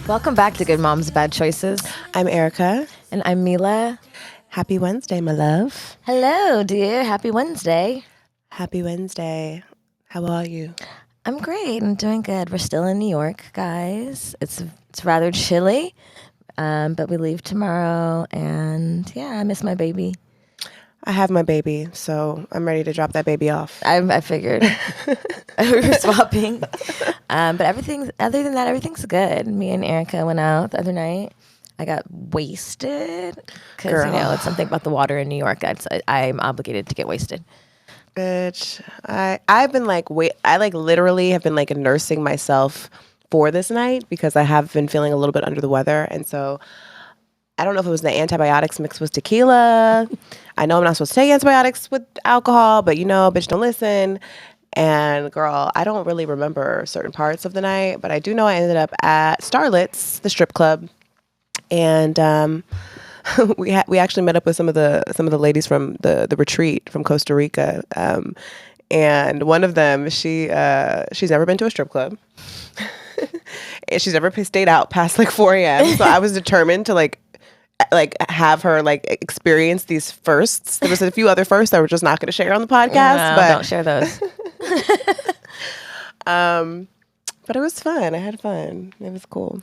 Welcome back to Good Moms, Bad Choices. I'm Erica. And I'm Mila. Happy Wednesday, my love. Hello, dear. Happy Wednesday. Happy Wednesday. How are you? I'm great. I'm doing good. We're still in New York, guys. It's rather chilly, but we leave tomorrow. And yeah, I miss my baby. I have my baby, so I'm ready to drop that baby off. I figured. We were swapping. But other than that, everything's good. Me and Erica went out the other night. I got wasted because, it's something about the water in New York. I'm obligated to get wasted. Bitch, I've been literally have been nursing myself for this night because I have been feeling a little bit under the weather. And so I don't know if it was the antibiotics mixed with tequila. I know I'm not supposed to take antibiotics with alcohol, but bitch, don't listen. And girl, I don't really remember certain parts of the night, but I do know I ended up at Starlet's, the strip club. And we actually met up with some of the ladies from the retreat from Costa Rica, and one of them she's never been to a strip club, and she's never stayed out past 4 a.m. So I was determined to have her experience these firsts. There was a few other firsts that we're just not going to share on the podcast. No, but don't share those. But it was fun. I had fun. It was cool.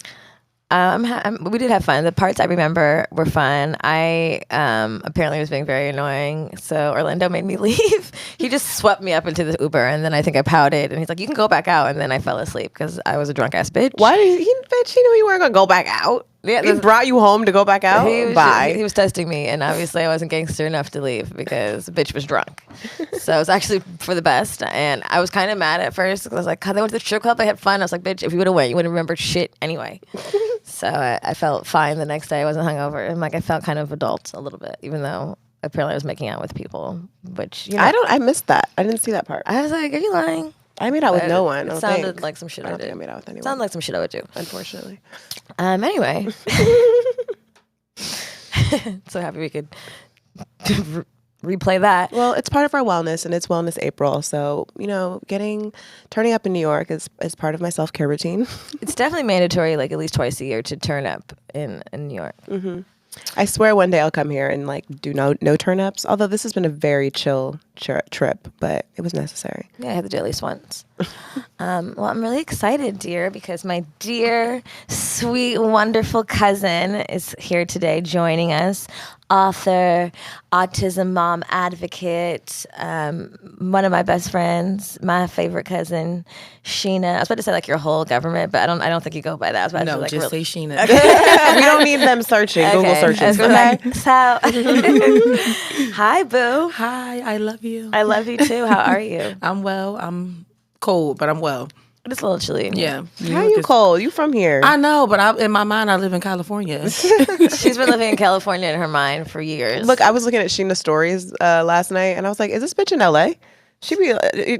We did have fun. The parts I remember were fun. I apparently was being very annoying, so Orlando made me leave. He just swept me up into the Uber, and then I think I pouted, and he's like, "You can go back out," and then I fell asleep because I was a drunk ass bitch. Why did he knew you weren't gonna go back out? Yeah, he brought you home to go back out? He was testing me, and obviously I wasn't gangster enough to leave because the bitch was drunk. So it was actually for the best, and I was kind of mad at first because I was like, God, they went to the strip club, they had fun. I was like, bitch, if you would have went, you wouldn't remember shit anyway. So I felt fine the next day. I wasn't hungover, and I felt kind of adult a little bit, even though apparently I was making out with people, which I missed that. I didn't see that part. I was like, are you lying? I made out with no one. It sounded like some shit I did. I made out with anyone. Sounded like some shit I would do. Unfortunately. Anyway. So happy we could replay that. Well, it's part of our wellness, and it's Wellness April. So, turning up in New York is part of my self-care routine. It's definitely mandatory, at least twice a year to turn up in New York. Mm-hmm. I swear one day I'll come here and do no turn-ups. Although this has been a very chill trip, but it was necessary. Yeah, I had to do at least once. Well, I'm really excited, dear, because my dear, sweet, wonderful cousin is here today joining us. Author, autism mom advocate, one of my best friends, my favorite cousin, Sheena. I was about to say your whole government, but I don't think you go by that. I was about to say, just say Sheena. We don't need them searching. Okay. Google searches. Okay. So, hi, boo. Hi, I love you. I love you too. How are you? I'm well. I'm cold, but I'm well. It's a little chilly. Yeah. How are you cold? You from here? I know, but in my mind, I live in California. She's been living in California in her mind for years. Look, I was looking at Sheena's stories last night, and I was like, is this bitch in LA? She be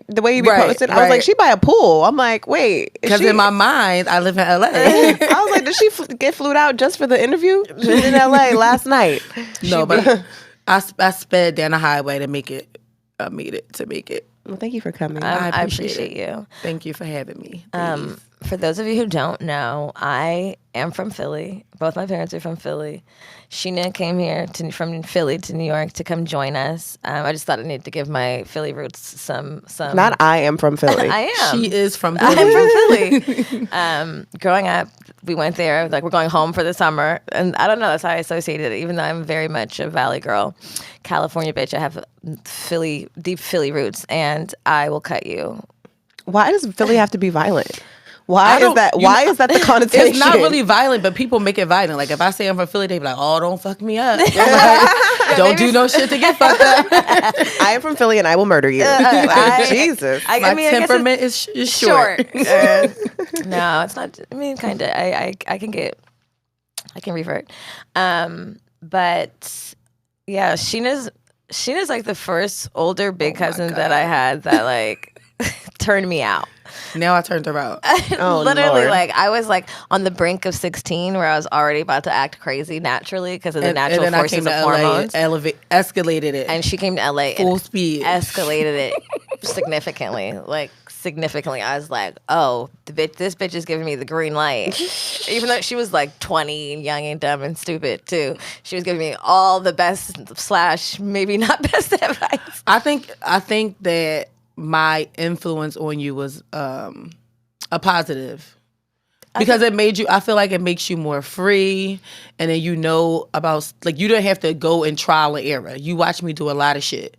the way you be posted. I was like, she by a pool. I'm like, wait, because in my mind, I live in LA. I was like, did she get flued out just for the interview? She was in LA last night. No, but I sped down the highway to make it. I made it to make it. Well, thank you for coming. I appreciate you. Thank you for having me. For those of you who don't know, I am from Philly. Both my parents are from Philly. Sheena came here from Philly to New York to come join us. I just thought I needed to give my Philly roots some. Not I am from Philly. I am. She is from Philly. I am from Philly. Growing up, we went there. We're going home for the summer. And I don't know, that's how I associated it, even though I'm very much a Valley girl. California bitch. I have deep Philly roots, and I will cut you. Why does Philly have to be violent? Why is that the connotation? It's not really violent, but people make it violent. If I say I'm from Philly, they be like, "Oh, don't fuck me up. Don't do no shit to get fucked up." I am from Philly, and I will murder you. Jesus, my temperament is short. No, it's not. I mean, kind of. I can revert. But yeah, Sheena's the first older big cousin that I had that turned me out. Now I turned her out. Literally, Lord. I was on the brink of 16 where I was already about to act crazy naturally because of the natural forces of hormones. Escalated it. And she came to LA full speed. Escalated it significantly. Like, significantly. I was like, oh, this bitch is giving me the green light. Even though she was like 20 and young and dumb and stupid too. She was giving me all the best / maybe not best advice. I think that my influence on you was a positive. Because I feel like it makes you more free, and then about, like, you don't have to go in trial and error. You watch me do a lot of shit.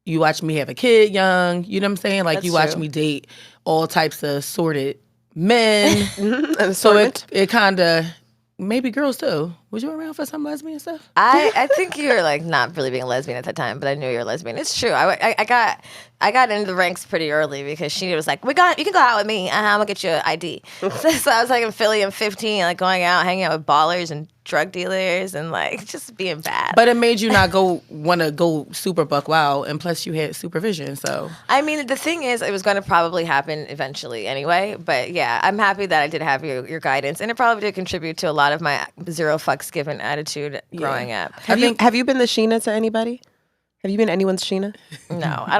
You watch me have a kid young, you know what I'm saying? Like, That's you watch true. me date all types of assorted men. An So assortment. it kind of, maybe girls too. Was you around for some lesbian stuff? I think you were like not really being a lesbian at that time, but I knew you were a lesbian. It's true. I got into the ranks pretty early because she was like, you can go out with me. I'm gonna get you an ID. So I was like in Philly, I'm 15, like going out, hanging out with ballers and drug dealers and like just being bad. But it made you not want to go super buck wild, and plus you had supervision. So I mean, the thing is, it was going to probably happen eventually anyway. But yeah, I'm happy that I did have your guidance, and it probably did contribute to a lot of my zero fucks given attitude growing up. Have you been the Sheena to anybody? Have you been anyone's Sheena? No, I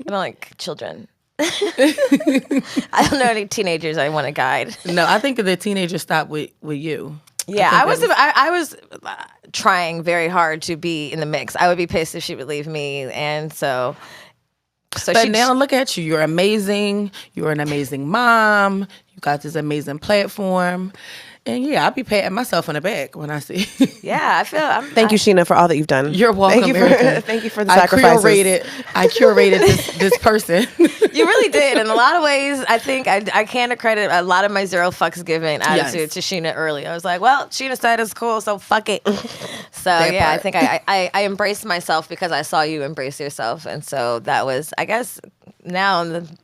don't like children. I don't know any teenagers I want to guide. no, I think the teenagers stopped with you. Yeah, I was trying very hard to be in the mix. I would be pissed if she would leave me, and so But now look at you. You're amazing. You're an amazing mom. You got this amazing platform. And yeah, I'll be patting myself on the back when I see. Yeah, I feel. Thank you, Sheena, for all that you've done. You're welcome, Erica. Thank you for the sacrifices. I curated this person. You really did. In a lot of ways, I think I can't accredit a lot of my zero fucks given attitude to Sheena early. I was like, well, Sheena said it's cool, so fuck it. So yeah, I think I embraced myself because I saw you embrace yourself. And so that was, I guess, now in the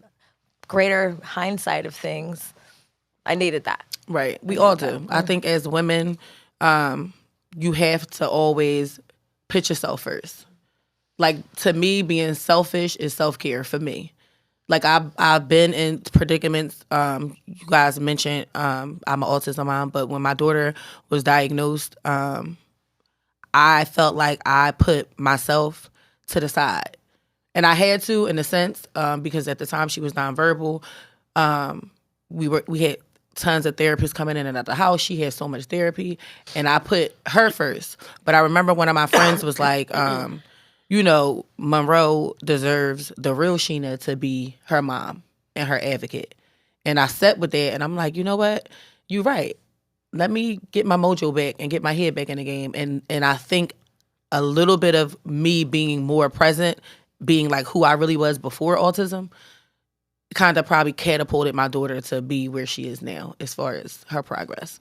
greater hindsight of things, I needed that. Right. We all do. I think as women, you have to always put yourself first. Like, to me, being selfish is self-care for me. Like, I've been in predicaments. You guys mentioned I'm an autism mom, but when my daughter was diagnosed, I felt like I put myself to the side. And I had to, in a sense, because at the time she was nonverbal. We had tons of therapists coming in and out the house. She had so much therapy, and I put her first. But I remember one of my friends was like, Monroe deserves the real Sheena to be her mom and her advocate. And I sat with that, and I'm like, you know what? You're right. Let me get my mojo back and get my head back in the game. And I think a little bit of me being more present, being like who I really was before autism, kind of probably catapulted my daughter to be where she is now as far as her progress.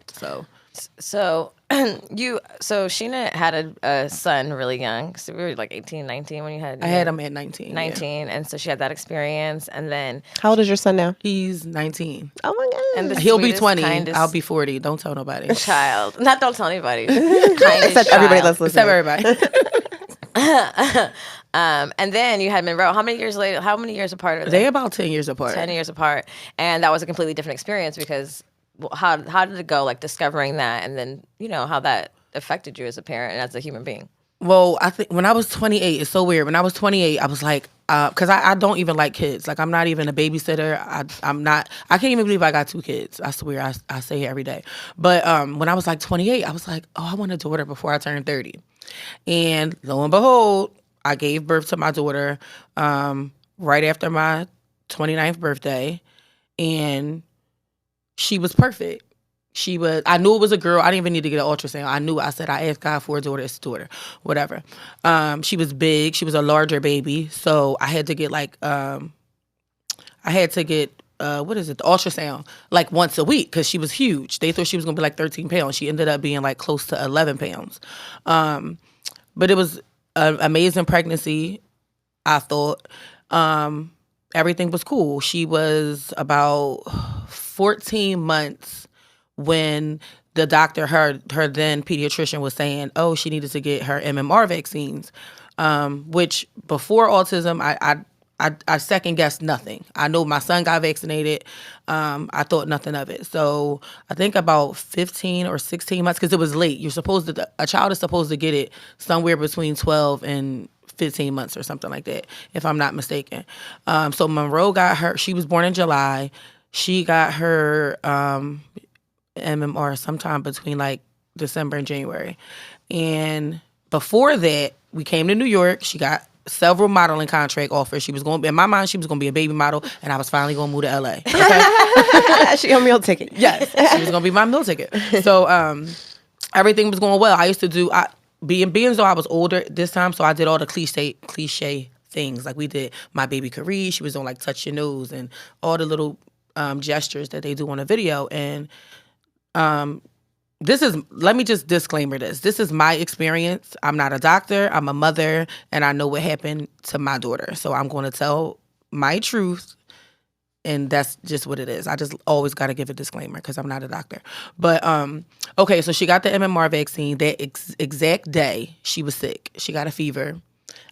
So Sheena had a son really young. So we were like 18, 19 when you had. I had him at 19. 19, and so she had that experience, and then How old is your son now? He's 19. Oh my God. and He'll be 20. Kindest I'll be 40. Don't tell nobody. child. Not don't tell anybody. Except everybody that's listening. Except everybody. And then you had Monroe. How many years later? How many years apart are they? They're about 10 years apart. 10 years apart, and that was a completely different experience because how did it go? Like discovering that, and then how that affected you as a parent and as a human being. Well, I think when I was 28, it's so weird. When I was 28, I was like, because I don't even like kids. Like, I'm not even a babysitter. I'm not. I can't even believe I got 2 kids. I swear, I say it every day. But when I was like 28, I was like, oh, I want a daughter before I turn 30. And lo and behold, I gave birth to my daughter right after my 29th birthday, and she was perfect. I knew it was a girl. I didn't even need to get an ultrasound. I knew. I said, I asked God for a daughter. It's a daughter. Whatever. She was big. She was a larger baby. So I had to get what is it? The ultrasound like once a week because she was huge. They thought she was going to be like 13 pounds. She ended up being like close to 11 pounds. But it was an amazing pregnancy, I thought. Everything was cool. She was about 14 months when the doctor, her then pediatrician, was saying, oh, she needed to get her MMR vaccines, which before autism, I second guessed nothing. I know my son got vaccinated. I thought nothing of it. So I think about 15 or 16 months, because it was late. A child is supposed to get it somewhere between 12 and 15 months or something like that, if I'm not mistaken. So Monroe got her, she was born in July. She got her MMR sometime between like December and January. And before that, we came to New York. She got several modeling contract offers. She was going, in my mind, she was going to be a baby model, and I was finally going to move to LA. Okay? She a meal ticket. Yes, she was going to be my meal ticket. So everything was going well. I used to do, being as though I was older this time, so I did all the cliche things. Like we did My Baby Carie. She was on like Touch Your Nose and all the little gestures that they do on a video. And this is, let me just disclaimer this. This is my experience. I'm not a doctor. I'm a mother, and I know what happened to my daughter. So I'm going to tell my truth, and that's just what it is. I just always got to give a disclaimer because I'm not a doctor. But, okay, so she got the MMR vaccine. That exact day, she was sick. She got a fever.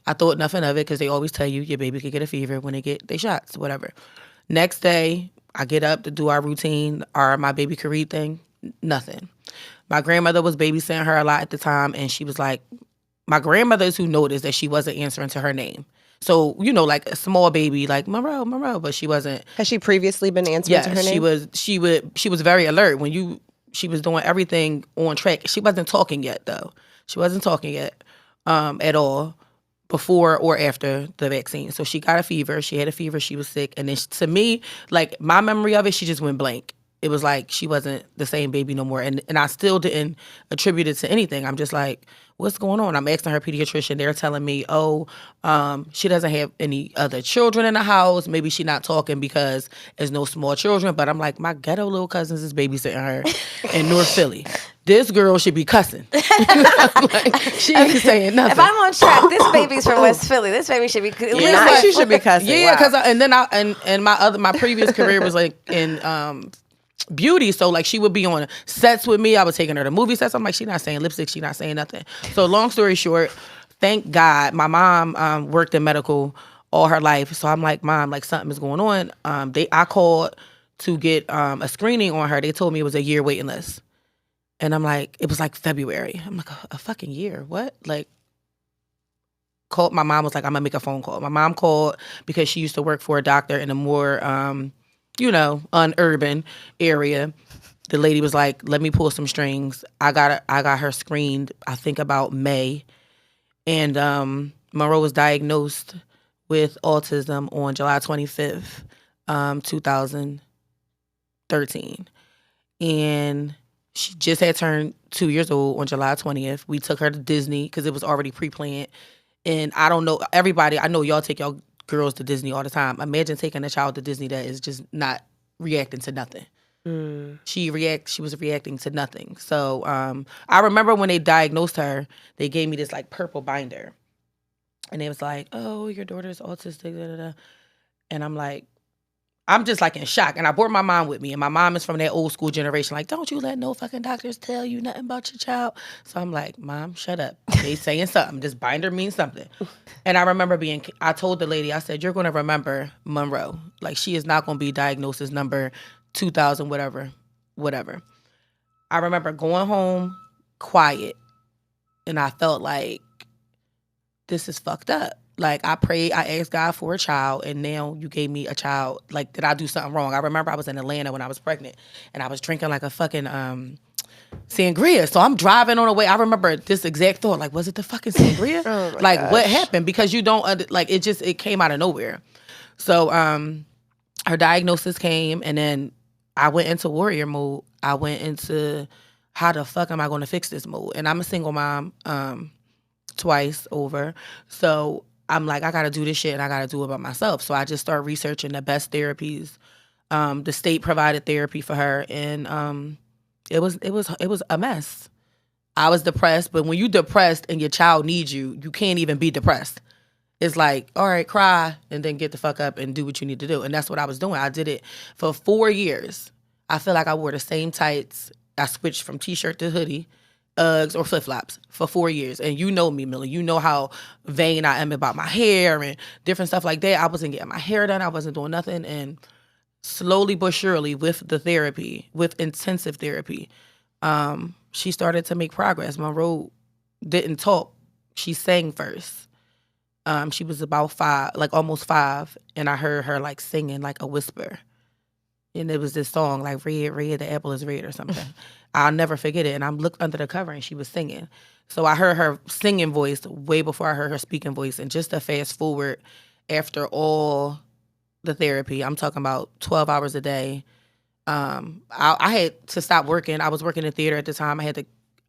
I thought nothing of it because they always tell you your baby could get a fever when they get their shots, whatever. Next day, I get up to do our routine, our My Baby Carie thing. Nothing. My grandmother was babysitting her a lot at the time, and she was like, my grandmother is who noticed that she wasn't answering to her name. So, you know, like a small baby, like Monroe, but she wasn't. Has she previously been answering to her name? She was very alert when she was doing everything on track. She wasn't talking yet though. She wasn't talking yet at all before or after the vaccine. So she got a fever. She had a fever. She was sick. And then to me, like my memory of it, she just went blank. It was like she wasn't the same baby no more. And I still didn't attribute it to anything. I'm just like, what's going on? I'm asking her pediatrician. They're telling me, she doesn't have any other children in the house. Maybe she's not talking because there's no small children. But I'm like, my ghetto little cousins is babysitting her in North Philly. This girl should be cussing. Like, she ain't saying nothing. If I'm on track, this baby's from West Philly. This baby should be. She should be cussing. Yeah, because my previous career was like in beauty, so like she would be on sets with me. I was taking her to movie sets. I'm like, she's not saying lipstick, she's not saying nothing. So long story short, thank God my mom worked in medical all her life. So I'm like, Mom, like something is going on. I called to get a screening on her. They told me it was a year waiting list. And I'm like, it was like February. I'm like, a fucking year? What? Like, called. My mom was like, I'm gonna make a phone call. My mom called because she used to work for a doctor in a more unurban area. The lady was like, let me pull some strings. I got her screened, I think about May. And Monroe was diagnosed with autism on July 25th, 2013. And she just had turned 2 years old on July 20th. We took her to Disney because it was already pre-planned. And I don't know, everybody, I know y'all take y'all girls to Disney all the time. Imagine taking a child to Disney that is just not reacting to nothing. She was reacting to nothing. So I remember when they diagnosed her, they gave me this like purple binder. And it was like, oh, your daughter's autistic, da, da, da. And I'm like, I'm just like in shock. And I brought my mom with me. And my mom is from that old school generation. Like, don't you let no fucking doctors tell you nothing about your child. So I'm like, Mom, shut up. They saying something. This binder means something. And I remember I told the lady, I said, you're going to remember Monroe. Like, she is not going to be diagnosed as number 2000, whatever. I remember going home quiet. And I felt like, this is fucked up. Like, I prayed, I asked God for a child, and now you gave me a child. Like, did I do something wrong? I remember I was in Atlanta when I was pregnant, and I was drinking like a fucking sangria. So I'm driving on the way. I remember this exact thought, like, was it the fucking sangria? Oh my like, gosh. What happened? Because you don't, it came out of nowhere. So her diagnosis came, and then I went into warrior mode. I went into how the fuck am I going to fix this mode? And I'm a single mom twice over. So I'm like, I got to do this shit and I got to do it by myself. So I just started researching the best therapies. The state provided therapy for her, and it was a mess. I was depressed, but when you depressed and your child needs you, you can't even be depressed. It's like, all right, cry and then get the fuck up and do what you need to do. And that's what I was doing. I did it for 4 years. I feel like I wore the same tights. I switched from t-shirt to hoodie, Uggs or flip-flops for 4 years. And you know me, Millie. You know how vain I am about my hair and different stuff like that. I wasn't getting my hair done. I wasn't doing nothing. And slowly but surely with the therapy, with intensive therapy, she started to make progress. Monroe didn't talk. She sang first. She was about 5, like almost 5, and I heard her like singing like a whisper. And it was this song like "Red, Red, the apple is red" or something. I'll never forget it. And I'm looked under the cover and she was singing. So I heard her singing voice way before I heard her speaking voice. And just to fast forward, after all the therapy, I'm talking about 12 hours a day. I had to stop working. I was working in theater at the time.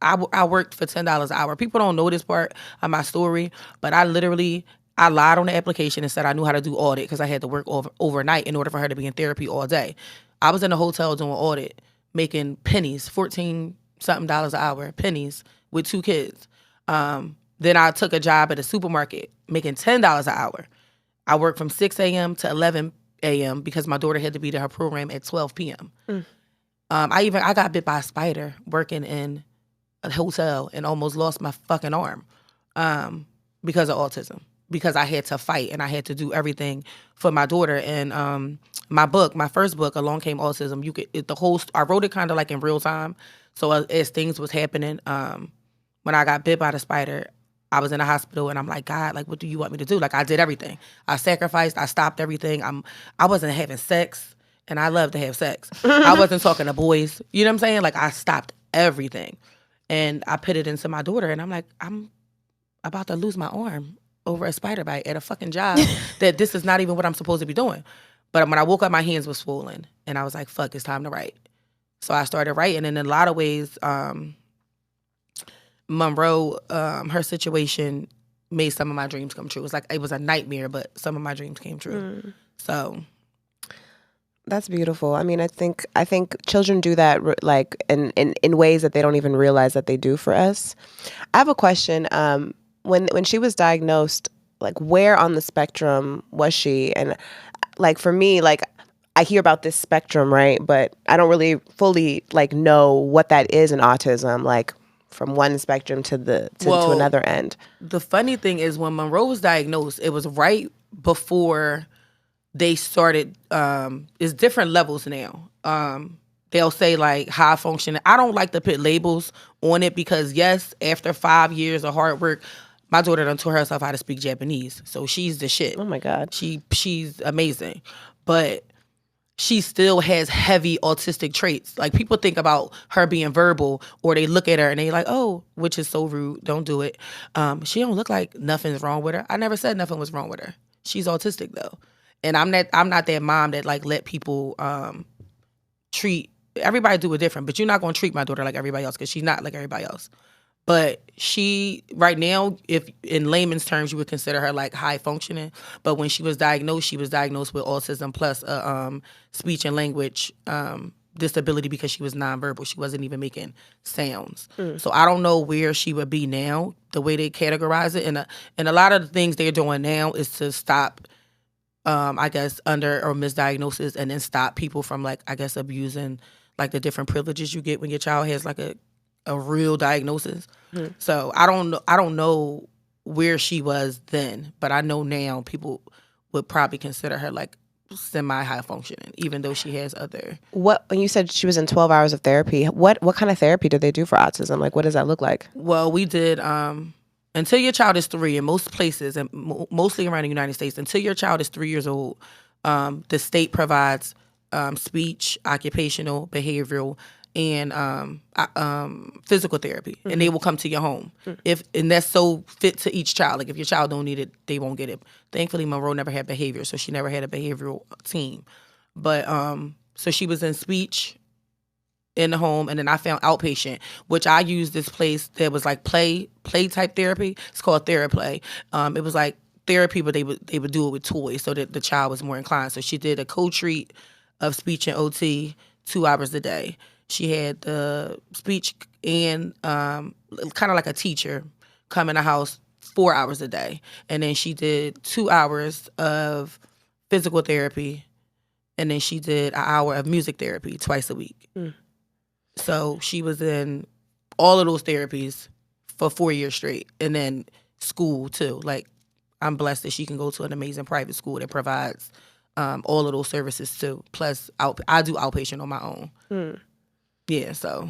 I worked for $10 an hour. People don't know this part of my story, but I lied on the application and said I knew how to do audit because I had to work overnight in order for her to be in therapy all day. I was in a hotel doing audit, making pennies, 14 something dollars an hour, pennies with 2 kids. Then I took a job at a supermarket making $10 an hour. I worked from 6 a.m. to 11 a.m. because my daughter had to be to her program at 12 p.m. I got bit by a spider working in a hotel and almost lost my fucking arm because of autism. Because I had to fight and I had to do everything for my daughter. And my first book, Along Came Autism, I wrote it kind of like in real time. So as things was happening, when I got bit by the spider, I was in the hospital and I'm like, God, like, what do you want me to do? Like, I did everything. I sacrificed. I stopped everything. I wasn't having sex, and I love to have sex. I wasn't talking to boys. You know what I'm saying? Like, I stopped everything. And I put it into my daughter, and I'm like, I'm about to lose my arm over a spider bite at a fucking job that this is not even what I'm supposed to be doing. But when I woke up, my hands were swollen, and I was like, fuck, it's time to write. So I started writing, and in a lot of ways, Monroe, her situation made some of my dreams come true. It was a nightmare, but some of my dreams came true. So that's beautiful. I mean, I think children do that like in ways that they don't even realize that they do for us. I have a question. When she was diagnosed, like where on the spectrum was she? And like for me, like I hear about this spectrum, right? But I don't really fully like know what that is in autism, like from one spectrum to another end. The funny thing is when Monroe was diagnosed, it was right before they started, it's different levels now. They'll say like high functioning. I don't like to put labels on it because yes, after 5 years of hard work, my daughter done taught herself how to speak Japanese. So she's the shit. Oh my God. She's amazing. But she still has heavy autistic traits. Like people think about her being verbal or they look at her and they like, oh, which is so rude. Don't do it. She don't look like nothing's wrong with her. I never said nothing was wrong with her. She's autistic though. And I'm not that mom that like let people treat, everybody do it different, but you're not going to treat my daughter like everybody else because she's not like everybody else. But she, right now, if in layman's terms, you would consider her like high functioning. But when she was diagnosed with autism plus speech and language disability because she was nonverbal. She wasn't even making sounds. So I don't know where she would be now, the way they categorize it. And a lot of the things they're doing now is to stop, I guess, under or misdiagnosis and then stop people from like, I guess, abusing like the different privileges you get when your child has like a real diagnosis. So I don't know where she was then, but I know now people would probably consider her like semi-high functioning, even though she has other. When you said she was in 12 hours of therapy, what kind of therapy did they do for autism? Like, what does that look like? Well, we did until your child is 3 in most places, and mostly around the United States, until your child is 3 years old, the state provides speech, occupational, behavioral, and physical therapy, and they will come to your home. And that's so fit to each child. Like if your child don't need it, they won't get it. Thankfully, Monroe never had behavior, so she never had a behavioral team. But so she was in speech in the home, and then I found outpatient, which I used this place that was like play type therapy. It's called TheraPlay. It was like therapy, but they would do it with toys so that the child was more inclined. So she did a co-treat of speech and OT 2 hours a day. She had the speech and kind of like a teacher come in the house 4 hours a day. And then she did 2 hours of physical therapy. And then she did an hour of music therapy twice a week. So she was in all of those therapies for 4 years straight. And then school too. Like I'm blessed that she can go to an amazing private school that provides all of those services too. Plus I do outpatient on my own. Yeah, so.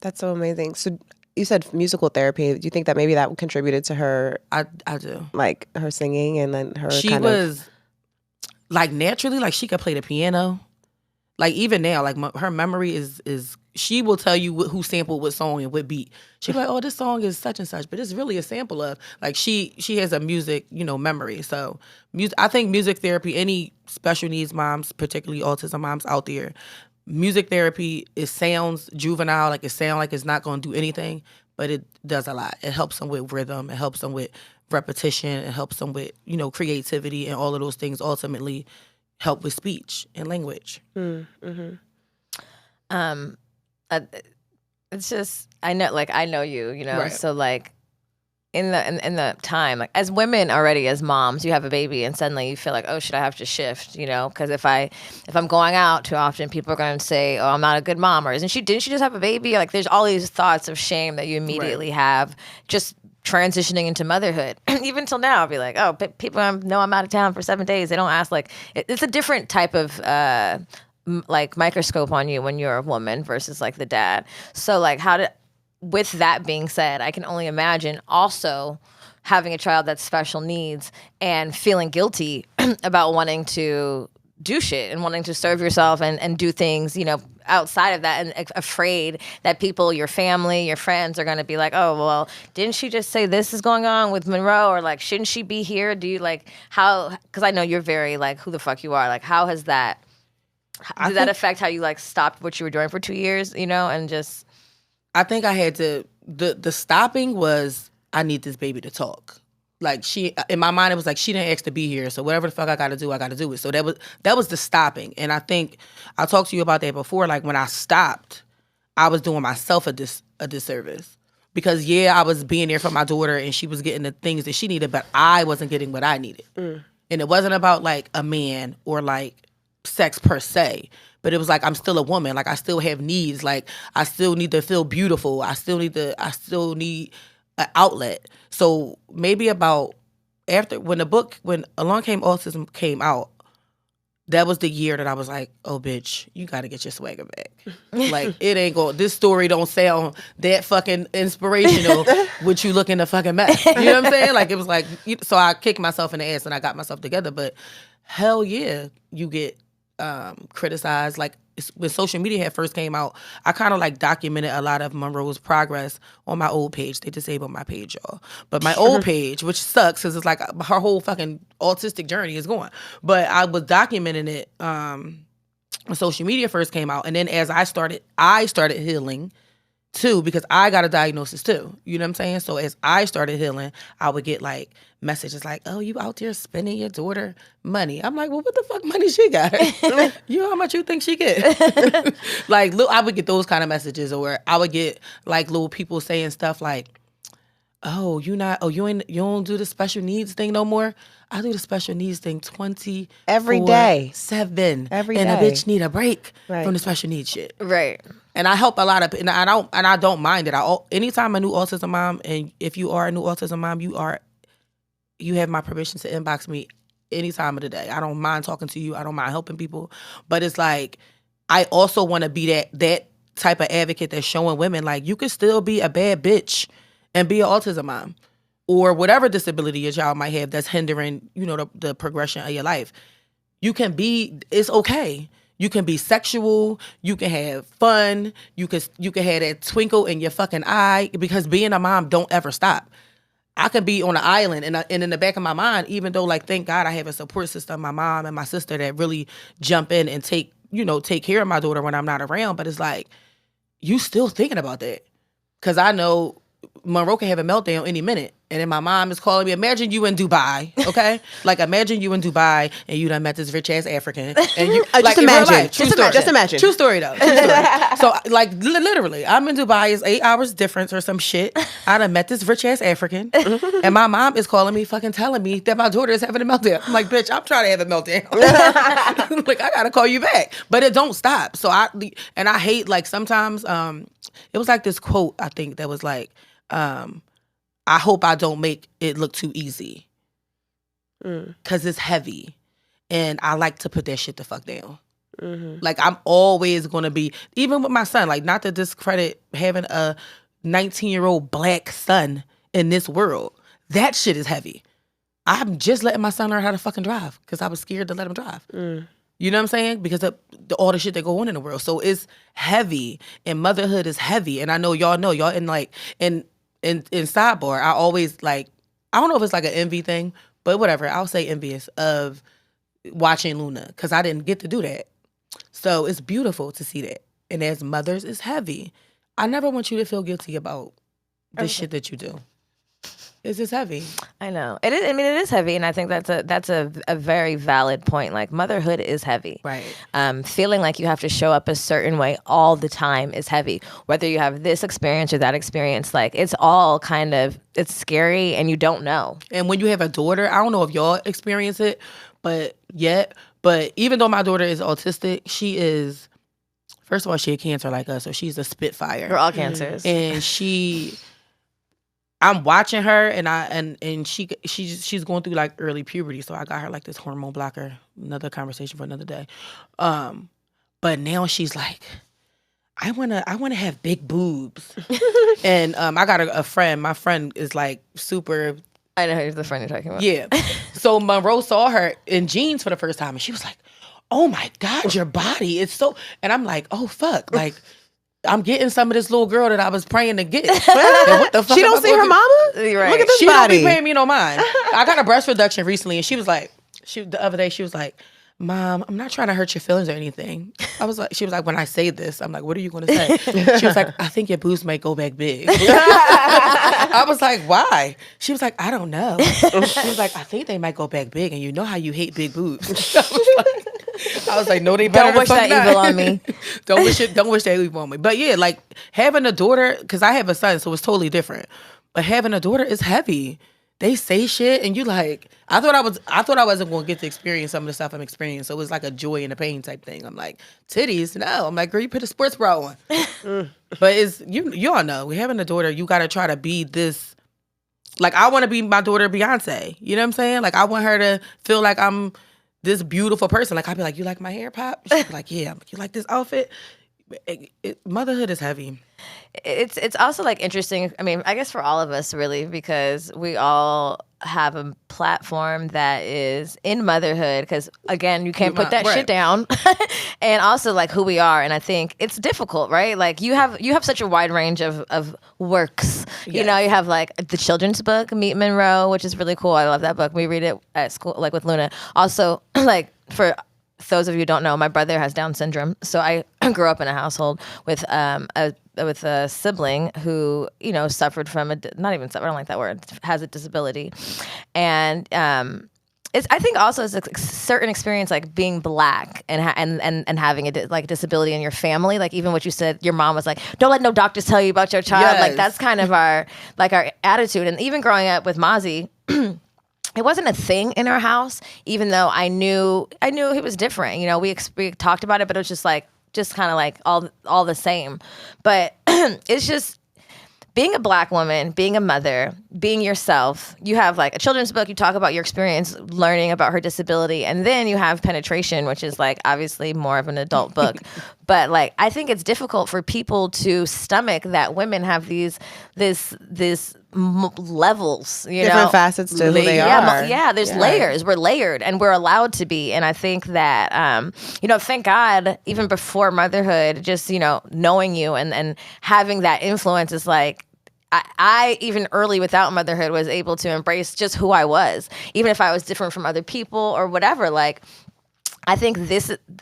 That's so amazing. So you said musical therapy. Do you think that maybe that contributed to her, I do. like her singing and then her She kind was like naturally, like she could play the piano. Like even now, like her memory is she will tell you who sampled what song and what beat. She'll be like, oh, this song is such and such, but it's really a sample of, like she has a music, memory. So I think music therapy, any special needs moms, particularly autism moms out there, music therapy, it sounds juvenile, like it sounds like it's not going to do anything, but it does a lot. It helps them with rhythm. It helps them with repetition. It helps them with, creativity, and all of those things ultimately help with speech and language. It's just I know you, Right. so like in the time, like as women already, as moms, you have a baby and suddenly you feel like, oh, should I have to shift, because if I'm going out too often, people are going to say, oh, I'm not a good mom, or didn't she just have a baby? Like there's all these thoughts of shame that you immediately have just transitioning into motherhood. Even till now, I'll be like, oh, people know I'm out of town for 7 days. They don't ask, like it's a different type of like microscope on you when you're a woman versus like the dad. So like with that being said, I can only imagine also having a child that's special needs and feeling guilty about wanting to do shit and wanting to serve yourself and do things, outside of that, and afraid that people, your family, your friends are going to be like, oh, well, didn't she just say this is going on with Monroe? Or like, shouldn't she be here? Do you like because I know you're very like, who the fuck you are? Like, how has that, did that affect how you like stopped what you were doing for 2 years, and just. I think I had to, the stopping was, I need this baby to talk. Like in my mind, it was like, she didn't ask to be here, so whatever the fuck I got to do it. So that was the stopping. And I think I talked to you about that before. Like when I stopped, I was doing myself a disservice. Because I was being there for my daughter and she was getting the things that she needed, but I wasn't getting what I needed. And it wasn't about like a man or like sex per se, but it was like, I'm still a woman. Like I still have needs. Like I still need to feel beautiful. I still need an outlet. So maybe about after, when Along Came Autism came out, that was the year that I was like, oh bitch, you gotta get your swagger back. Like it ain't this story don't sound that fucking inspirational with you looking a fucking mess. You know what I'm saying? Like it was like, so I kicked myself in the ass and I got myself together, but hell yeah, you get criticized. Like when social media had first came out, I kind of like documented a lot of Monroe's progress on my old page. They disabled my page, y'all. But my old page, which sucks because it's like her whole fucking autistic journey is gone. But I was documenting it when social media first came out. And then as I started healing too, because I got a diagnosis too. You know what I'm saying? So as I started healing, I would get like messages like, oh, you out there spending your daughter money. I'm like, well, what the fuck money she got? You know how much you think she get? Like, I would get those kind of messages, or I would get like little people saying stuff like, oh, you don't do the special needs thing no more? I do the special needs thing 24/7. Every day. And a bitch need a break from the special needs shit. Right. And I help a lot of, and I don't mind it. Anytime a new autism mom, and if you are a new autism mom, you have my permission to inbox me any time of the day. I don't mind talking to you. I don't mind helping people. But it's like, I also want to be that type of advocate that's showing women like, you can still be a bad bitch and be an autism mom, or whatever disability your child might have that's hindering, the progression of your life. It's okay. You can be sexual. You can have fun. You can have that twinkle in your fucking eye, because being a mom don't ever stop. I can be on an island and in the back of my mind, even though like, thank God I have a support system, my mom and my sister, that really jump in and take care of my daughter when I'm not around. But it's like, you still thinking about that. Cause I know Monroe can have a meltdown any minute. And then my mom is calling me. Imagine you in Dubai, okay? Like, imagine you in Dubai and you done met this rich ass African. And you just imagine. Just imagine. True story though. True story. So, like, literally, I'm in Dubai. It's 8 hours difference or some shit. I done met this rich ass African, and my mom is calling me, fucking telling me that my daughter is having a meltdown. I'm like, bitch, I'm trying to have a meltdown. Like, I gotta call you back, but it don't stop. So I hate, like, sometimes it was like this quote, I think, that was like, I hope I don't make it look too easy, because it's heavy, and I like to put that shit the fuck down. Like, I'm always going to be, even with my son, like, not to discredit having a 19-year-old black son in this world. That shit is heavy. I'm just letting my son learn how to fucking drive because I was scared to let him drive. You know what I'm saying? Because of all the shit that go on in the world. So it's heavy, and motherhood is heavy. And I know y'all in like in sidebar. I always like, I don't know if it's like an envy thing, but whatever. I'll say envious of watching Luna because I didn't get to do that. So it's beautiful to see that. And as mothers, it's heavy. I never want you to feel guilty about the shit that you do. It's just heavy. I know. It is. I mean, it is heavy, and I think that's a very valid point. Like, motherhood is heavy. Right. Feeling like you have to show up a certain way all the time is heavy. Whether you have this experience or that experience, like, it's all kind of, it's scary, and you don't know. And when you have a daughter, I don't know if y'all experience it, but even though my daughter is autistic, she is, first of all, she a Cancer like us, so she's a spitfire. We're all Cancers. And I'm watching her, and she's going through like early puberty, so I got her like this hormone blocker. Another conversation for another day. But now she's like, I wanna have big boobs, and I got a friend. My friend is like super. I know who's the friend you're talking about. Yeah. So Monroe saw her in jeans for the first time, and she was like, "Oh my God, your body is so." And I'm like, "Oh fuck!" Like, I'm getting some of this little girl that I was praying to get. What the fuck? She don't see her mama? Right. Look at this She body. don't be paying me no mind. I got a breast reduction recently, and she was like, the other day she was like, "Mom, I'm not trying to hurt your feelings or anything." She was like, when I say this, I'm like, "What are you going to say?" She was like, "I think your boobs might go back big." I was like, "Why?" She was like, "I don't know." She was like, "I think they might go back big, and you know how you hate big boobs." I was like, "No, they better Don't wish that evil on me." Don't wish that evil on me. But yeah, like having a daughter, because I have a son, so it's totally different. But having a daughter is heavy. They say shit, and you like, I thought I wasn't going to get to experience some of the stuff I'm experiencing. So it was like a joy and a pain type thing. I'm like, titties? No. I'm like, girl, you put a sports bra on. But it's you all know, having a daughter, you got to try to be this. Like, I want to be my daughter Beyonce. You know what I'm saying? Like, I want her to feel like I'm this beautiful person. Like, I'd be like, "You like my hair, Pop?" She'd be like, "Yeah." I'm like, "You like this outfit?" Motherhood is heavy. It's also like interesting. I mean, I guess for all of us really, because we all have a platform that is in motherhood. Because again, you can't put that shit down, and also like who we are. And I think it's difficult, right? Like you have such a wide range of works. Yes. You know, you have like the children's book, Meet Monroe, which is really cool. I love that book. We read it at school, like with Luna. Also, like for those of you who don't know, my brother has Down syndrome, so I grew up in a household with a sibling who, you know, suffered from I don't like that word, has a disability, and I think also it's a certain experience, like being Black and having a disability in your family. Like even what you said, your mom was like, "Don't let no doctors tell you about your child." Yes. Like that's kind of our attitude, and even growing up with Mozzie. It wasn't a thing in our house, even though I knew he was different. You know, we talked about it, but it was just kind of like all the same. But it's just being a Black woman, being a mother, being yourself. You have like a children's book. You talk about your experience learning about her disability, and then you have Penetration, which is like obviously more of an adult book. But like I think it's difficult for people to stomach that women have these levels, you different know, facets to who they are. Yeah, there's layers. We're layered, and we're allowed to be. And I think that, you know, thank God, even before motherhood, just, you know, knowing you and having that influence is like, I even early without motherhood was able to embrace just who I was, even if I was different from other people or whatever. Like, I think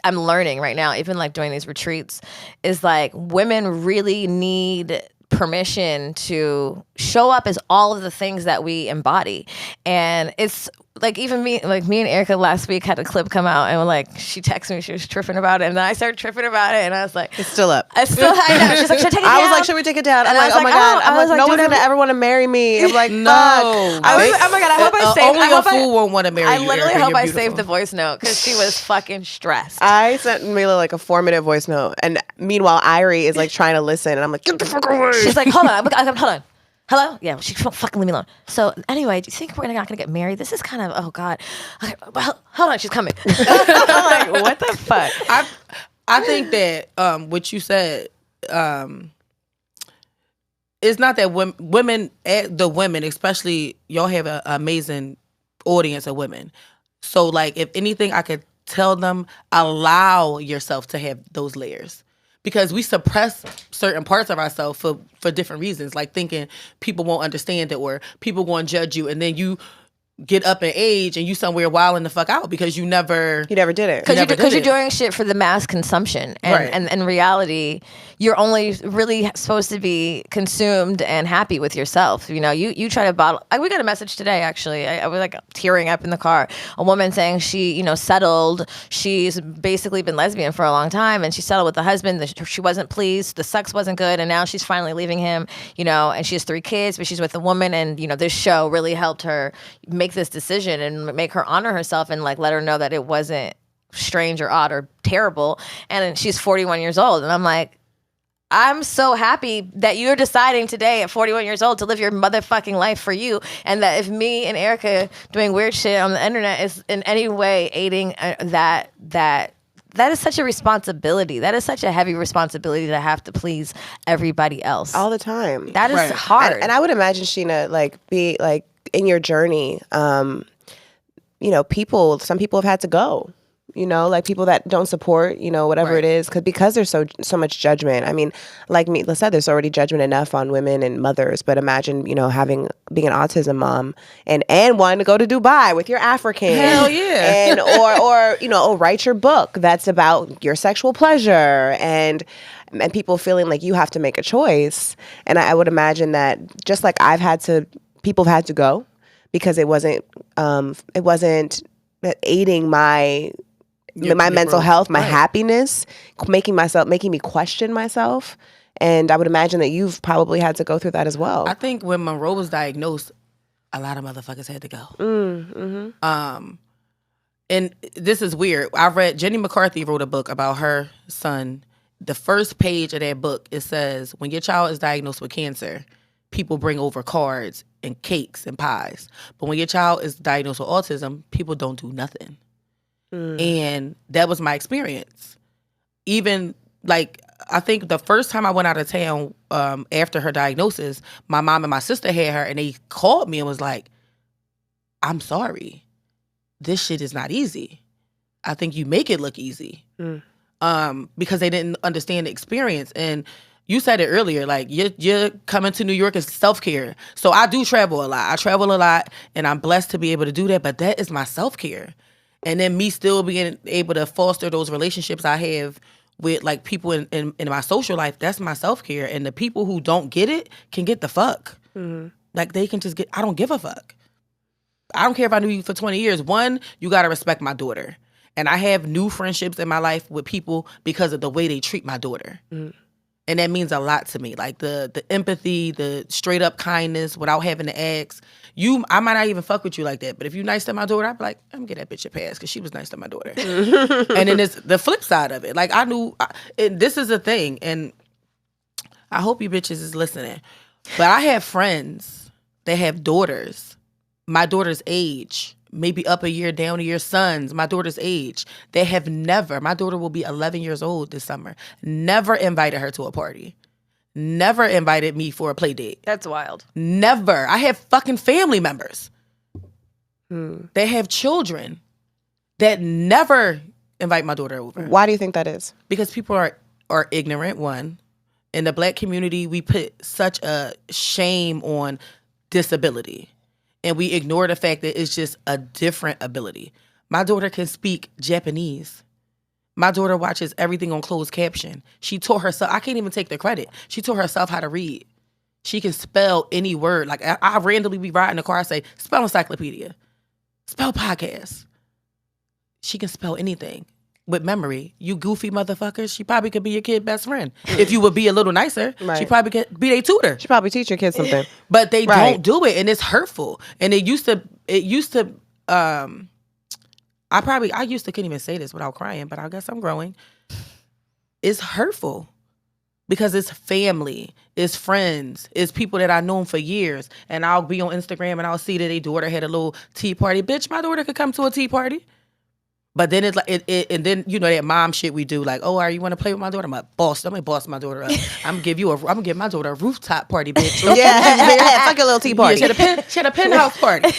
I'm learning right now, even like doing these retreats, is like women really need permission to show up as all of the things that we embody. And it's like even me and Erica last week had a clip come out, and like she texted me, she was tripping about it, and then I started tripping about it, and I was like, it's still up. I know. She's like, should I take it down? I was like, should we take it down? I'm and like, oh my God. I'm like, no one's gonna ever want to marry me. I'm like, no. Fuck. I was, oh my God, I hope I saved. Only a fool won't want to marry you. I literally Erica, hope I beautiful. saved the voice note because she was fucking stressed. I sent Mila like a 4-minute voice note, and meanwhile Irie is like trying to listen, and I'm like, get the fuck away. She's like, hold on. Hold on. Hello? Yeah, she won't fucking leave me alone. So anyway, do you think we're not going to get married? This is kind of, oh God. Okay, well, hold on, she's coming. I'm like, what the fuck? I think that what you said, it's not that the women, especially y'all have an amazing audience of women. So like, if anything, I could tell them, allow yourself to have those layers. Because we suppress certain parts of ourselves for different reasons, like thinking people won't understand it or people going to judge you, and then you get up in age and you somewhere wilding the fuck out because you never did it. Because you're doing shit for the mass consumption, and, Right. and in reality, you're only really supposed to be consumed and happy with yourself. You know, you try to bottle. We got a message today, actually. I was like tearing up in the car. A woman saying she, settled. She's basically been lesbian for a long time, and she settled with the husband. She wasn't pleased. The sex wasn't good, and now she's finally leaving him. And she has 3 kids, but she's with a woman, and this show really helped her make this decision and make her honor herself and like let her know that it wasn't strange or odd or terrible. And she's 41 years old, and I'm like, I'm so happy that you're deciding today at 41 years old to live your motherfucking life for you, and that if me and Erica doing weird shit on the internet is in any way aiding that is such a responsibility. That is such a heavy responsibility to have to please everybody else all the time. That is Right. hard. And I would imagine, Sheena, be in your journey, some people have had to go, like people that don't support, whatever Right. it is, because there's so much judgment. I mean, like Mila said, there's already judgment enough on women and mothers, but imagine, being an autism mom and wanting to go to Dubai with your African. Hell yeah. And, or write your book that's about your sexual pleasure and people feeling like you have to make a choice. And I would imagine that just like people have had to go because it wasn't aiding my mental growth. health, my Right. happiness, making me question myself. And I would imagine that you've probably had to go through that as well. I think when Monroe was diagnosed, a lot of motherfuckers had to go. Mm-hmm. And this is weird. I read Jenny McCarthy wrote a book about her son. The first page of that book, it says, when your child is diagnosed with cancer, people bring over cards and cakes and pies. But when your child is diagnosed with autism, people don't do nothing. And that was my experience. Even I think the first time I went out of town after her diagnosis, my mom and my sister had her, and they called me and was like, I'm sorry. This shit is not easy. I think you make it look easy. Because they didn't understand the experience. And you said it earlier, like you're coming to New York is self-care. So I do travel a lot. I travel a lot, and I'm blessed to be able to do that, but that is my self-care. And then me still being able to foster those relationships I have with like people in my social life, that's my self-care. And the people who don't get it can get the fuck. Like they can just I don't give a fuck. I don't care if I knew you for 20 years. One, you got to respect my daughter. And I have new friendships in my life with people because of the way they treat my daughter. And that means a lot to me. Like the empathy, the straight up kindness without having to ask. I might not even fuck with you like that. But if you nice to my daughter, I'd be like, I'm gonna get that bitch a pass because she was nice to my daughter. And then there's the flip side of it. Like I knew, and this is a thing. And I hope you bitches is listening. But I have friends that have daughters, my daughter's age, maybe up a year, down a year, sons, my daughter's age, they have never, my daughter will be 11 years old this summer, never invited her to a party. Never invited me for a play date. That's wild. Never. I have fucking family members. They have children that never invite my daughter over. Why do you think that is? Because people are ignorant, one. In the Black community, we put such a shame on disability. And we ignore the fact that it's just a different ability. My daughter can speak Japanese. My daughter watches everything on closed caption. She taught herself, I can't even take the credit. She taught herself how to read. She can spell any word. Like I randomly be riding in the car, I say, spell encyclopedia, spell podcast. She can spell anything with memory. You goofy motherfuckers, she probably could be your kid's best friend. If you would be a little nicer, Right. she probably could be their tutor. She probably teach your kids something. But they Right. don't do it, and it's hurtful. And it used to I used to couldn't even say this without crying, but I guess I'm growing. It's hurtful because it's family, it's friends, it's people that I've known for years. And I'll be on Instagram and I'll see that their daughter had a little tea party. Bitch, my daughter could come to a tea party. But then it's like and then that mom shit we do, like, oh, are you want to play with my daughter? I'm like, I'm gonna boss my daughter up. I'm gonna give my daughter a rooftop party, bitch. It's like a little tea party. Yeah, she had a penthouse party.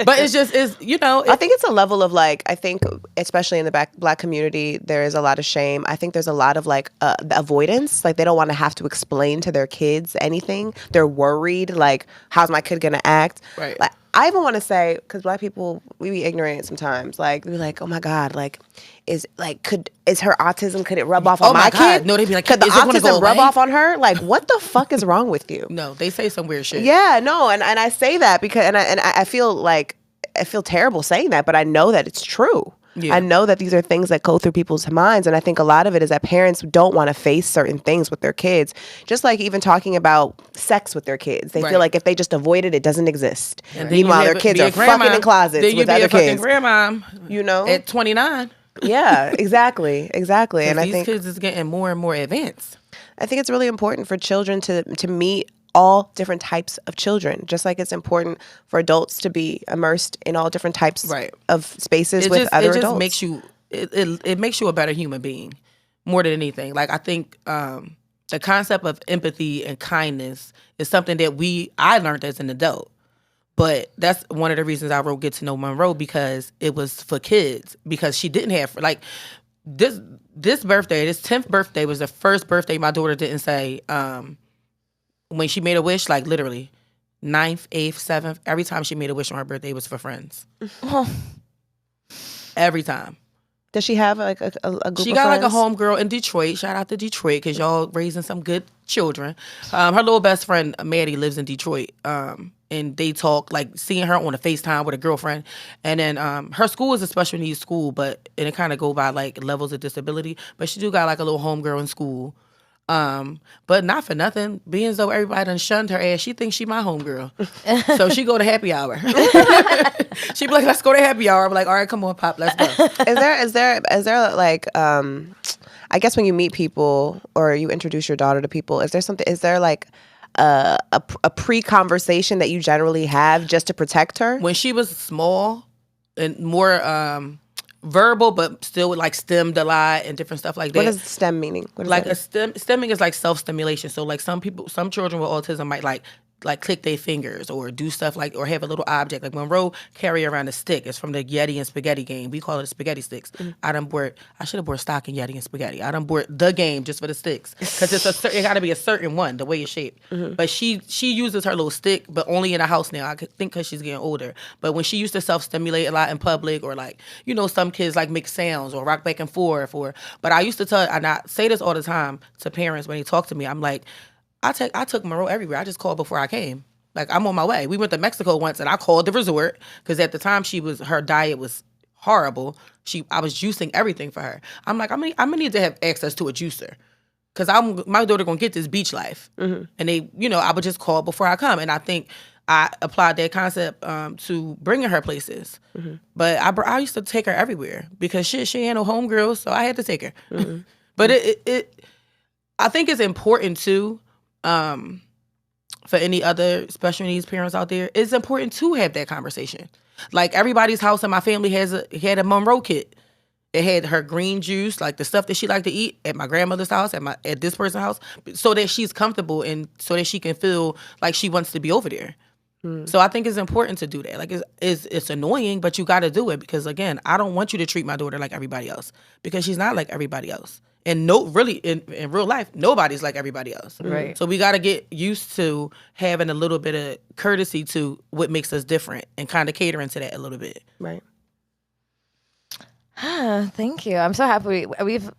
But it's I think it's a level of like, I think especially in the black community, there is a lot of shame. I think there's a lot of like avoidance. Like they don't want to have to explain to their kids anything. They're worried, like, how's my kid gonna act? Right. Like, I even want to say, because black people, we be ignorant sometimes. Like, we be like, oh my God, like, is her autism, could it rub off on my kid? No, they be like, could the is it gonna go autism rub away? off on her? Like, what the fuck is wrong with you? No, they say some weird shit. Yeah, no, and I say that because, and I feel like, I feel terrible saying that, but I know that it's true. Yeah. I know that these are things that go through people's minds, and I think a lot of it is that parents don't want to face certain things with their kids. Just like even talking about sex with their kids, they feel like if they just avoid it, it doesn't exist. And meanwhile, their kids are fucking in closets with other kids. Grandma, at 29. Yeah, exactly. And I think kids is getting more and more advanced. I think it's really important for children to meet all different types of children, just like it's important for adults to be immersed in all different types of spaces with other adults. It makes you a better human being more than anything. Like, I think the concept of empathy and kindness is something that I learned as an adult. But that's one of the reasons I wrote Get to Know Monroe, because it was for kids, because she didn't have, like, this birthday, this 10th birthday was the first birthday my daughter didn't say, when she made a wish, like literally 9th, 8th, 7th, every time she made a wish on her birthday was for friends. Every time. Does she have like a group She of got friends? like a homegirl in Detroit. Shout out to Detroit, because y'all raising some good children. Her little best friend, Maddie, lives in Detroit. And they talk, like seeing her on a FaceTime with a girlfriend. And then her school is a special needs school, and it kind of go by like levels of disability. But she do got like a little homegirl in school. But not for nothing, being as though everybody done shunned her ass, she thinks she my homegirl. So she go to happy hour. She be like, let's go to happy hour. I'm like, all right, come on, Pop, let's go. Is there like, I guess when you meet people or you introduce your daughter to people, is there like a pre-conversation that you generally have just to protect her? When she was small and more, verbal, but still would like stem a lot and different stuff like that. What does STEM meaning? Stemming is like self-stimulation. So like some children with autism might like click their fingers or do stuff like, or have a little object. Like Monroe carry around a stick. It's from the Yeti and Spaghetti game. We call it spaghetti sticks. Mm-hmm. I should have bought stock in Yeti and Spaghetti. I done bought the game just for the sticks. Because it got to be a certain one, the way it's shaped. Mm-hmm. But she uses her little stick, but only in the house now. I think because she's getting older. But when she used to self-stimulate a lot in public, or like, some kids like make sounds or rock back and forth. But I used to tell, and I say this all the time to parents when they talk to me, I'm like, I took Monroe everywhere. I just called before I came. Like, I'm on my way. We went to Mexico once, and I called the resort because at the time her diet was horrible. I was juicing everything for her. I'm like, I'm gonna need to have access to a juicer because my daughter gonna get this beach life. Mm-hmm. And I would just call before I come. And I think I applied that concept to bringing her places. Mm-hmm. But I used to take her everywhere because she ain't no homegirl, so I had to take her. Mm-hmm. But I think it's important too. For any other special needs parents out there, it's important to have that conversation. Like, everybody's house in my family had a Monroe kit. It had her green juice, like the stuff that she liked to eat at my grandmother's house, at this person's house, so that she's comfortable and so that she can feel like she wants to be over there. So I think it's important to do that. Like, it's annoying, but you got to do it because, again, I don't want you to treat my daughter like everybody else because she's not like everybody else. And really, in real life, nobody's like everybody else. Right. So we got to get used to having a little bit of courtesy to what makes us different and kind of catering to that a little bit. Right. Thank you. I'm so happy. We've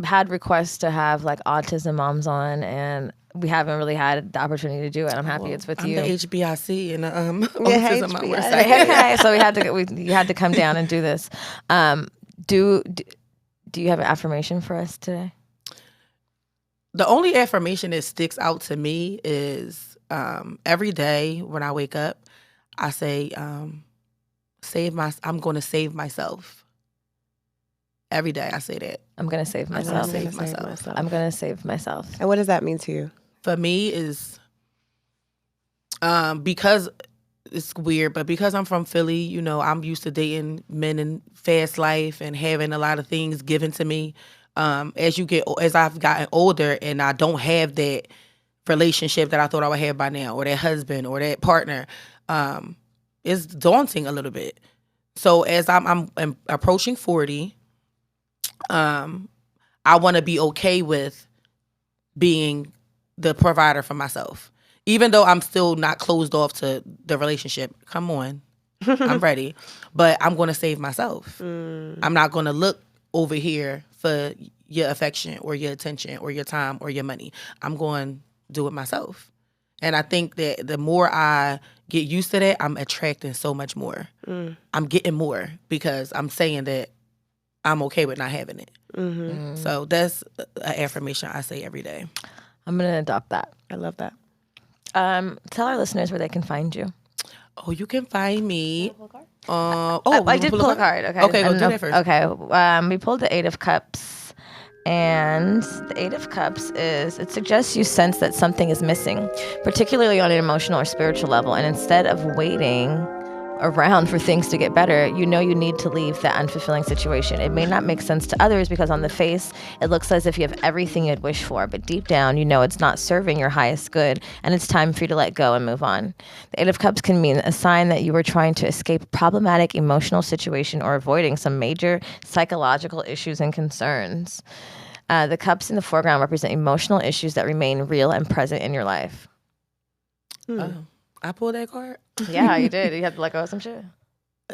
had requests to have like autism moms on, and we haven't really had the opportunity to do it. I'm happy it's with you. I'm the HBIC and autism on our side. Okay, so you had to come down and do this. Do you have an affirmation for us today? The only affirmation that sticks out to me is every day when I wake up, I say, I'm going to save myself. Every day I say that. I'm going to save myself. I'm going to save myself. I'm going to save myself. And what does that mean to you? For me is because it's weird, but because I'm from Philly, you know, I'm used to dating men in fast life and having a lot of things given to me. As I've gotten older and I don't have that relationship that I thought I would have by now, or that husband or that partner, it's daunting a little bit. So as I'm approaching 40, I want to be okay with being the provider for myself. Even though I'm still not closed off to the relationship. Come on. I'm ready. But I'm going to save myself. I'm not going to look over here for your affection or your attention or your time or your money. I'm going to do it myself. And I think that the more I get used to that, I'm attracting so much more. I'm getting more because I'm saying that I'm okay with not having it. So that's an affirmation I say every day. I'm going to adopt that. I love that. Tell our listeners where they can find you. Oh, you can find me. I did pull a card. Okay, go do that first. Okay, we pulled the 8 of Cups, and the 8 of Cups it suggests you sense that something is missing, particularly on an emotional or spiritual level, and instead of waiting around for things to get better, you know you need to leave that unfulfilling situation. It may not make sense to others because on the face, it looks as if you have everything you'd wish for, but deep down, you know it's not serving your highest good, and it's time for you to let go and move on. The 8 of Cups can mean a sign that you were trying to escape a problematic emotional situation or avoiding some major psychological issues and concerns. The cups in the foreground represent emotional issues that remain real and present in your life. I pulled that card? Yeah, you did. You had to let go of some shit.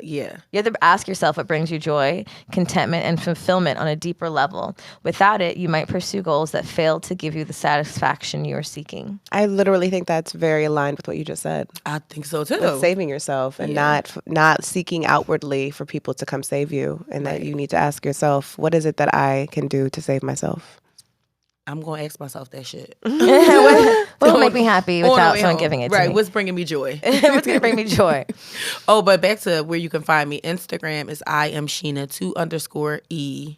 Yeah. You have to ask yourself what brings you joy, contentment, and fulfillment on a deeper level. Without it, you might pursue goals that fail to give you the satisfaction you are seeking. I literally think that's very aligned with what you just said. I think so too. With saving yourself and not seeking outwardly for people to come save you, and that you need to ask yourself, what is it that I can do to save myself? I'm going to ask myself that shit. What will make me happy without someone giving it to me? Right, what's bringing me joy? What's going to bring me joy? Oh, but back to where you can find me. Instagram is I am Sheena 2_E.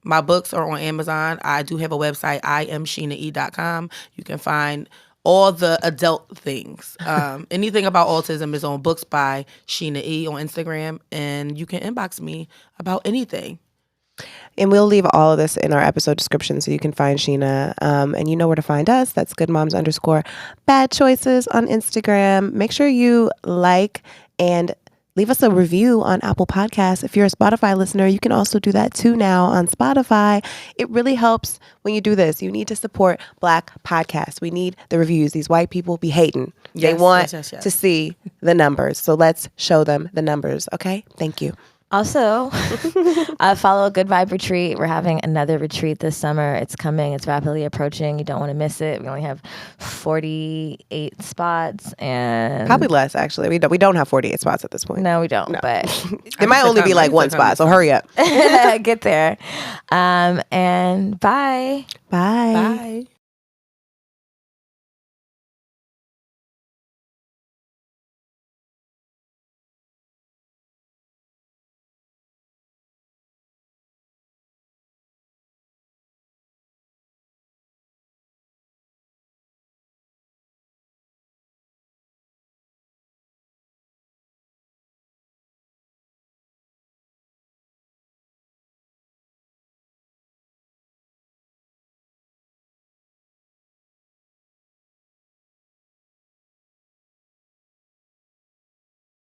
My books are on Amazon. I do have a website, IamSheenaE.com. You can find all the adult things. Anything about autism is on Books by Sheena E on Instagram, and you can inbox me about anything. And we'll leave all of this in our episode description so you can find Sheena. And you know where to find us. That's goodmoms_bad choices on Instagram. Make sure you like and leave us a review on Apple Podcasts. If you're a Spotify listener, you can also do that too now on Spotify. It really helps when you do this. You need to support Black podcasts. We need the reviews. These white people be hating. They want to see the numbers. So let's show them the numbers. Okay? Thank you. Also, follow a Good Vibe retreat. We're having another retreat this summer. It's coming. It's rapidly approaching. You don't want to miss it. We only have 48 spots, and probably less actually. We don't have 48 spots at this point. No, we don't. No. But it might only be like one spot. So hurry up. Get there. And bye. Bye. Bye.